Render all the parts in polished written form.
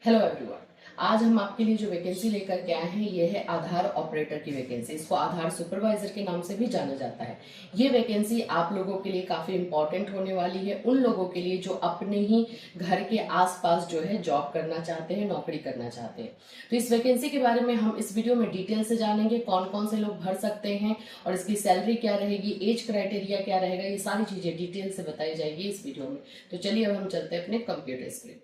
Hello everyone. आज हम आपके लिए जो वैकेंसी लेकर के आए हैं ये है आधार ऑपरेटर की वैकेंसी। इसको आधार सुपरवाइजर के नाम से भी जाना जाता है। ये वैकेंसी आप लोगों के लिए काफी इंपॉर्टेंट होने वाली है, उन लोगों के लिए जो अपने ही घर के आसपास जो है जॉब करना चाहते हैं, नौकरी करना चाहते हैं। तो इस वैकेंसी के बारे में हम इस वीडियो में डिटेल से जानेंगे, कौन कौन से लोग भर सकते हैं और इसकी सैलरी क्या रहेगी, एज क्राइटेरिया क्या रहेगा, ये सारी चीजें डिटेल से बताई जाएगी इस वीडियो में। तो चलिए अब हम चलते हैं अपने कंप्यूटर स्क्रीन।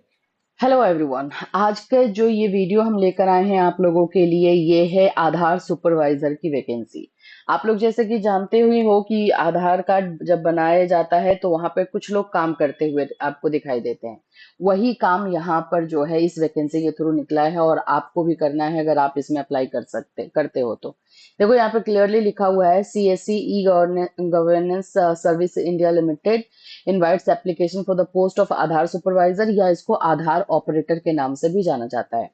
Hello everyone. आज का जो ये वीडियो हम लेकर आए हैं आप लोगों के लिए, ये है आधार सुपरवाइजर की वैकेंसी। आप लोग जैसे कि जानते हुए हो कि आधार कार्ड जब बनाया जाता है तो वहां पे कुछ लोग काम करते हुए आपको दिखाई देते हैं। वही काम यहाँ पर जो है इस वैकेंसी के थ्रू निकला है और आपको भी करना है अगर आप इसमें अप्लाई करते हो तो। देखो यहाँ पे क्लियरली लिखा हुआ है CSC e governance service India limited invites application for the post of Aadhaar supervisor, या इसको आधार ऑपरेटर के नाम से भी जाना जाता है।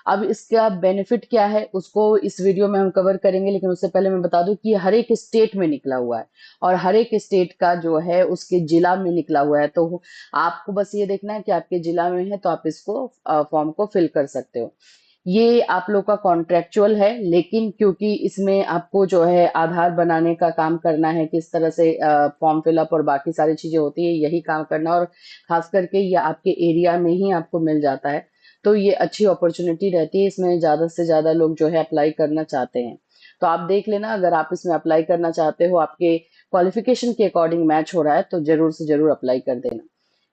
अब इसका बेनिफिट क्या है उसको इस वीडियो में हम कवर करेंगे, लेकिन उससे पहले मैं बता दूं कि हर एक स्टेट में निकला हुआ है और हर एक स्टेट का जो है उसके जिला में निकला हुआ है। तो आपको बस ये देखना है कि आपके जिला में है तो आप इसको फॉर्म को फिल कर सकते हो। ये आप लोग का कॉन्ट्रेक्चुअल है, लेकिन क्योंकि इसमें आपको जो है आधार बनाने का काम करना है, किस तरह से फॉर्म फिलअप और बाकी सारी चीजें होती है यही काम करना, और खास करके ये आपके एरिया में ही आपको मिल जाता है। तो ये अच्छी अपॉर्चुनिटी रहती है, इसमें ज्यादा से ज्यादा लोग जो है अप्लाई करना चाहते हैं। तो आप देख लेना, अगर आप इसमें अप्लाई करना चाहते हो, आपके क्वालिफिकेशन के अकॉर्डिंग मैच हो रहा है तो जरूर से जरूर अप्लाई कर देना।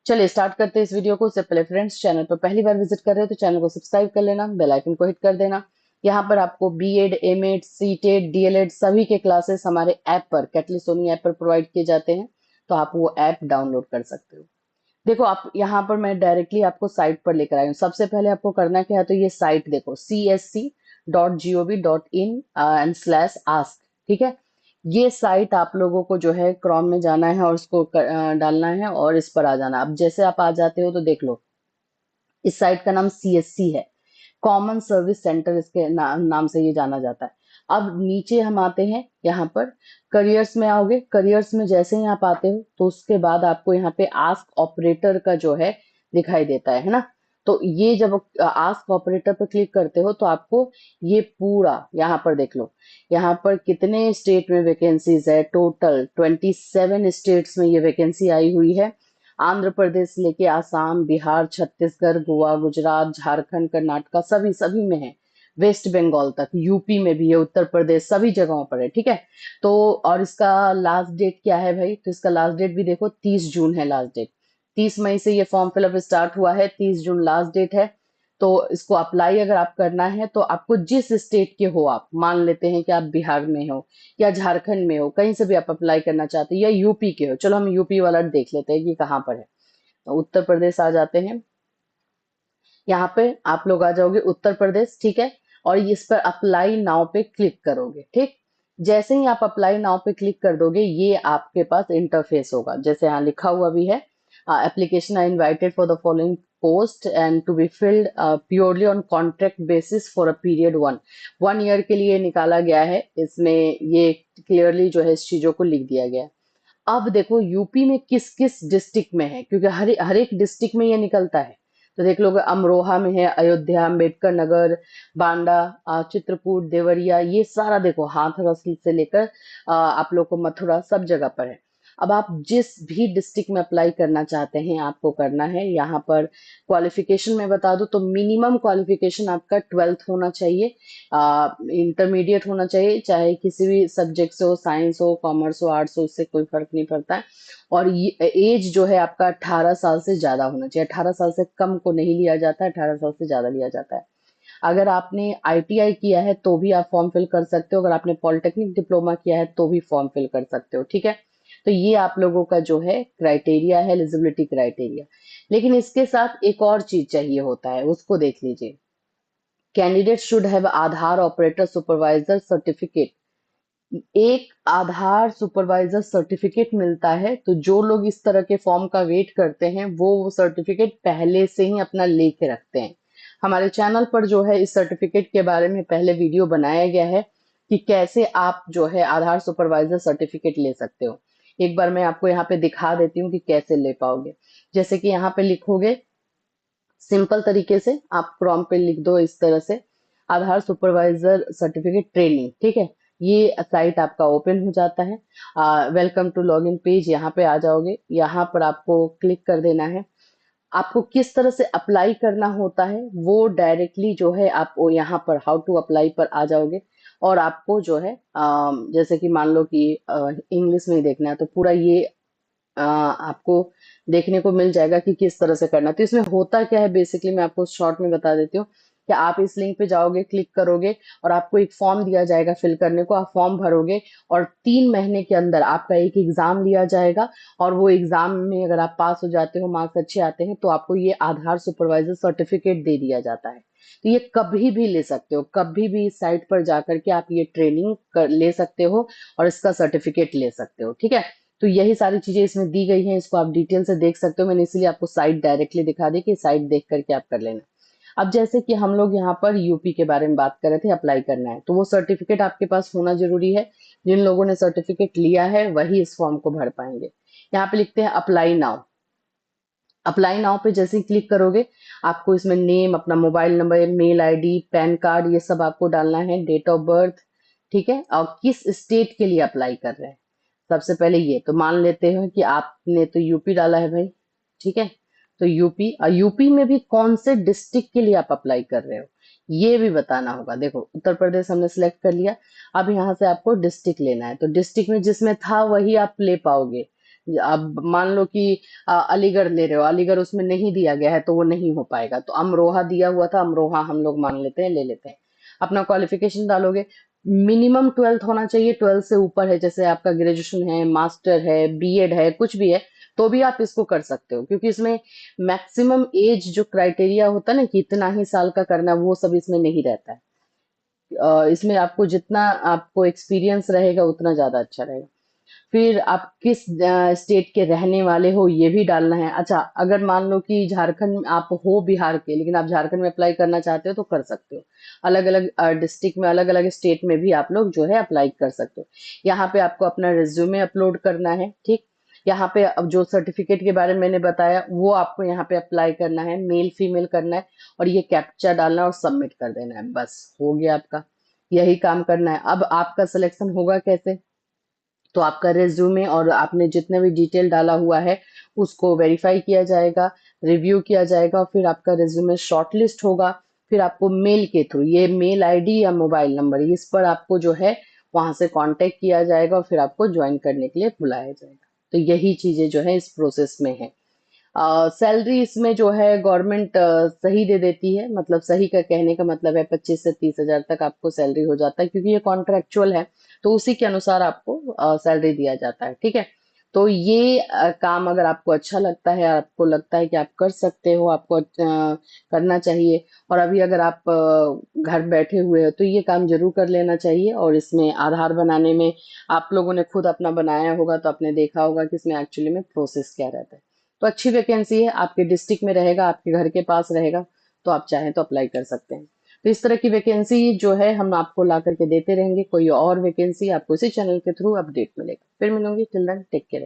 चलिए स्टार्ट करते हैं इस वीडियो को। उससे पहले फ्रेंड्स, चैनल पर पहली बार विजिट कर रहे हो तो चैनल को सब्सक्राइब कर लेना, बेल आइकन को हिट कर देना। यहाँ पर आपको बीएड, एमएड, सीटेड, डीएलएड सभी के क्लासेस हमारे ऐप पर, कैटलिस्ट सोनी ऐप पर प्रोवाइड किए जाते हैं। तो आप वो ऐप डाउनलोड कर सकते हो। देखो आप यहाँ पर मैं डायरेक्टली आपको साइट पर लेकर आई हूँ। सबसे पहले आपको करना क्या है, तो ये साइट देखो csc.gov.in एंड स्लैश आस्क। ठीक है, ये साइट आप लोगों को जो है क्रोम में जाना है और उसको डालना है और इस पर आ जाना। अब जैसे आप आ जाते हो तो देख लो, इस साइट का नाम CSC है, कॉमन सर्विस सेंटर इसके नाम से ये जाना जाता है। अब नीचे हम आते हैं, यहाँ पर करियर्स में आओगे। करियर्स में जैसे ही आप आते हो तो उसके बाद आपको यहाँ पे आस्क ऑपरेटर का जो है दिखाई देता है ना। तो ये जब आस्क ऑपरेटर पर क्लिक करते हो तो आपको ये पूरा यहाँ पर देख लो, यहाँ पर कितने स्टेट में वैकेंसीज है। टोटल 27 स्टेट्स में ये वैकेंसी आई हुई है। आंध्र प्रदेश लेके आसाम, बिहार, छत्तीसगढ़, गोवा, गुजरात, झारखंड, कर्नाटका सभी सभी में है। वेस्ट बंगाल तक, यूपी में भी है, उत्तर प्रदेश, सभी जगहों पर है। ठीक है, तो और इसका लास्ट डेट क्या है भाई, तो इसका लास्ट डेट भी देखो 30 जून है लास्ट डेट। 30 मई से ये फॉर्म फिलअप स्टार्ट हुआ है, 30 जून लास्ट डेट है। तो इसको अप्लाई अगर आप करना है तो आपको जिस स्टेट के हो, आप मान लेते हैं कि आप बिहार में हो या झारखंड में हो, कहीं से भी आप अप्लाई करना चाहते हैं, या यूपी के हो। चलो हम यूपी वाला देख लेते हैं कि कहाँ पर है। तो उत्तर प्रदेश आ जाते हैं, यहाँ पे आप लोग आ जाओगे उत्तर प्रदेश। ठीक है, और इस पर अप्लाई नाउ पे क्लिक करोगे। ठीक, जैसे ही आप अप्लाई नाउ पे क्लिक कर दोगे ये आपके पास इंटरफेस होगा, जैसे यहाँ लिखा हुआ भी है, application I invited for the following post and to be filled purely on contract basis for a period 1 year के लिए निकाला गया है। इसमें ये क्लियरली जो है इस चीजों को लिख दिया गया है। अब देखो यूपी में किस किस डिस्ट्रिक्ट में है, क्योंकि हर एक डिस्ट्रिक्ट में ये निकलता है। तो देख लोगे अमरोहा में है, अयोध्या, अम्बेडकर नगर, बांदा, चित्रकूट, देवरिया, ये सारा देखो हाथरस से लेकर आप लोग को मथुरा सब जगह पर है। अब आप जिस भी डिस्ट्रिक्ट में अप्लाई करना चाहते हैं आपको करना है। यहाँ पर क्वालिफिकेशन में बता दूं तो मिनिमम क्वालिफिकेशन आपका 12th होना चाहिए, इंटरमीडिएट होना चाहिए, चाहे किसी भी सब्जेक्ट से हो, साइंस हो, कॉमर्स हो, आर्ट्स हो, इससे कोई फर्क नहीं पड़ता है। और ये एज जो है आपका 18 साल से ज्यादा होना चाहिए। 18 साल से कम को नहीं लिया जाता है, 18 साल से ज्यादा लिया जाता है। अगर आपने ITI किया है तो भी आप फॉर्म फिल कर सकते हो, अगर आपने पॉलिटेक्निक डिप्लोमा किया है तो भी फॉर्म फिल कर सकते हो। ठीक है, तो ये आप लोगों का जो है क्राइटेरिया है, एलिजिबिलिटी क्राइटेरिया। लेकिन इसके साथ एक और चीज चाहिए होता है, उसको देख लीजिए। Candidate should have Aadhaar operator supervisor certificate. एक आधार सुपरवाइजर सर्टिफिकेट मिलता है, तो जो लोग इस तरह के फॉर्म का वेट करते हैं वो सर्टिफिकेट पहले से ही अपना लेके रखते हैं। हमारे चैनल पर जो है इस सर्टिफिकेट के बारे में पहले वीडियो बनाया गया है कि कैसे आप जो है आधार सुपरवाइजर सर्टिफिकेट ले सकते हो। एक बार मैं आपको यहाँ पे दिखा देती हूँ कि कैसे ले पाओगे। जैसे कि यहाँ पे लिखोगे सिंपल तरीके से आप क्रोम पे लिख दो इस तरह से, आधार सुपरवाइजर सर्टिफिकेट ट्रेनिंग, ठीक है। ये साइट आपका ओपन हो जाता है। वेलकम टू लॉगिन पेज, यहाँ पे आ जाओगे, यहाँ पर आपको क्लिक कर देना है। आपको किस तरह से अप्लाई करना होता है वो डायरेक्टली जो है आप वो यहाँ पर हाउ टू अप्लाई पर आ जाओगे, और आपको जो है जैसे कि मान लो कि इंग्लिश में ही देखना है तो पूरा ये आपको देखने को मिल जाएगा कि किस तरह से करना है। तो इसमें होता क्या है बेसिकली मैं आपको शॉर्ट में बता देती हूँ कि आप इस लिंक पे जाओगे, क्लिक करोगे और आपको एक फॉर्म दिया जाएगा फिल करने को, आप फॉर्म भरोगे और 3 महीने के अंदर आपका एक एग्जाम लिया जाएगा, और वो एग्जाम में अगर आप पास हो जाते हो, मार्क्स अच्छे आते हैं, तो आपको ये आधार सुपरवाइजर सर्टिफिकेट दे दिया जाता है। तो ये कभी भी ले सकते हो, कभी भी इस साइट पर जाकर के आप ये ट्रेनिंग ले सकते हो और इसका सर्टिफिकेट ले सकते हो, ठीक है। तो यही सारी चीजें इसमें दी गई हैं, इसको आप डिटेल से देख सकते हो। मैंने इसीलिए आपको साइट डायरेक्टली दिखा दी कि साइट देख करके आप कर लेना। अब जैसे कि हम लोग यहाँ पर यूपी के बारे में बात कर रहे थे, अप्लाई करना है तो वो सर्टिफिकेट आपके पास होना जरूरी है। जिन लोगों ने सर्टिफिकेट लिया है वही इस फॉर्म को भर पाएंगे। यहाँ पे लिखते हैं अप्लाई नाउ। अप्लाई नाउ पे जैसे ही क्लिक करोगे आपको इसमें नेम, अपना mobile number, mail ID, PAN card, ये सब आपको डालना है, डेट ऑफ बर्थ, ठीक है, और किस स्टेट के लिए अप्लाई कर रहे हैं। सबसे पहले ये तो मान लेते हैं कि आपने तो यूपी डाला है भाई, ठीक है। तो यूपी, और यूपी में भी कौन से डिस्ट्रिक्ट के लिए आप अप्लाई कर रहे हो ये भी बताना होगा। देखो उत्तर प्रदेश हमने सिलेक्ट कर लिया, अब यहाँ से आपको डिस्ट्रिक्ट लेना है, तो डिस्ट्रिक्ट में जिसमें था वही आप ले पाओगे। अब मान लो कि अलीगढ़ ले रहे हो, अलीगढ़ उसमें नहीं दिया गया है तो वो नहीं हो पाएगा, तो अमरोहा दिया हुआ था, अमरोहा हम लोग मान लेते हैं, ले लेते हैं। अपना क्वालिफिकेशन डालोगे, मिनिमम 12th होना चाहिए, 12th से ऊपर है, जैसे आपका ग्रेजुएशन है, मास्टर है, बीएड है, कुछ भी है तो भी आप इसको कर सकते हो, क्योंकि इसमें मैक्सिमम एज जो क्राइटेरिया होता है ना कि इतना ही साल का करना, वो सब इसमें नहीं रहता है। इसमें आपको जितना आपको एक्सपीरियंस रहेगा उतना ज्यादा अच्छा रहेगा। फिर आप किस स्टेट के रहने वाले हो ये भी डालना है। अच्छा, अगर मान लो कि झारखंड में आप हो, बिहार के, लेकिन आप झारखंड में अप्लाई करना चाहते हो तो कर सकते हो। अलग अलग डिस्ट्रिक्ट में, अलग अलग स्टेट में भी आप लोग जो है अप्लाई कर सकते हो। यहाँ पे आपको अपना रिज्यूमे अपलोड करना है, ठीक। यहाँ पे अब जो सर्टिफिकेट के बारे में मैंने बताया वो आपको यहाँ पे अप्लाई करना है, मेल फीमेल करना है, और ये कैप्चा डालना है और सबमिट कर देना है, बस हो गया आपका। यही काम करना है। अब आपका सिलेक्शन होगा कैसे, तो आपका रिज्यूमे और आपने जितने भी डिटेल डाला हुआ है उसको वेरीफाई किया जाएगा, रिव्यू किया जाएगा, और फिर आपका रिज्यूमे शॉर्टलिस्ट होगा। फिर आपको मेल के थ्रू, ये मेल आईडी या मोबाइल नंबर, इस पर आपको जो है वहां से कांटेक्ट किया जाएगा और फिर आपको ज्वाइन करने के लिए बुलाया जाएगा। तो यही चीजें जो है इस प्रोसेस में है। सैलरी इसमें जो है गवर्नमेंट सही दे देती है, मतलब सही का कहने का मतलब है 25 से 30 हजार तक आपको सैलरी हो जाता है, क्योंकि ये कॉन्ट्रेक्चुअल है, तो उसी के अनुसार आपको सैलरी दिया जाता है, ठीक है। तो ये काम अगर आपको अच्छा लगता है, आपको लगता है कि आप कर सकते हो, आपको करना चाहिए, और अभी अगर आप घर बैठे हुए हो तो ये काम जरूर कर लेना चाहिए। और इसमें आधार बनाने में आप लोगों ने खुद अपना बनाया होगा तो आपने देखा होगा कि इसमें एक्चुअली में प्रोसेस क्या रहता है। तो अच्छी वैकेंसी है, आपके डिस्ट्रिक्ट में रहेगा, आपके घर के पास रहेगा, तो आप चाहें तो अप्लाई कर सकते हैं। तो इस तरह की वैकेंसी जो है हम आपको ला करके देते रहेंगे। कोई और वैकेंसी आपको इसी चैनल के थ्रू अपडेट मिलेगा। फिर मिलूंगी, टिल देन टेक केयर।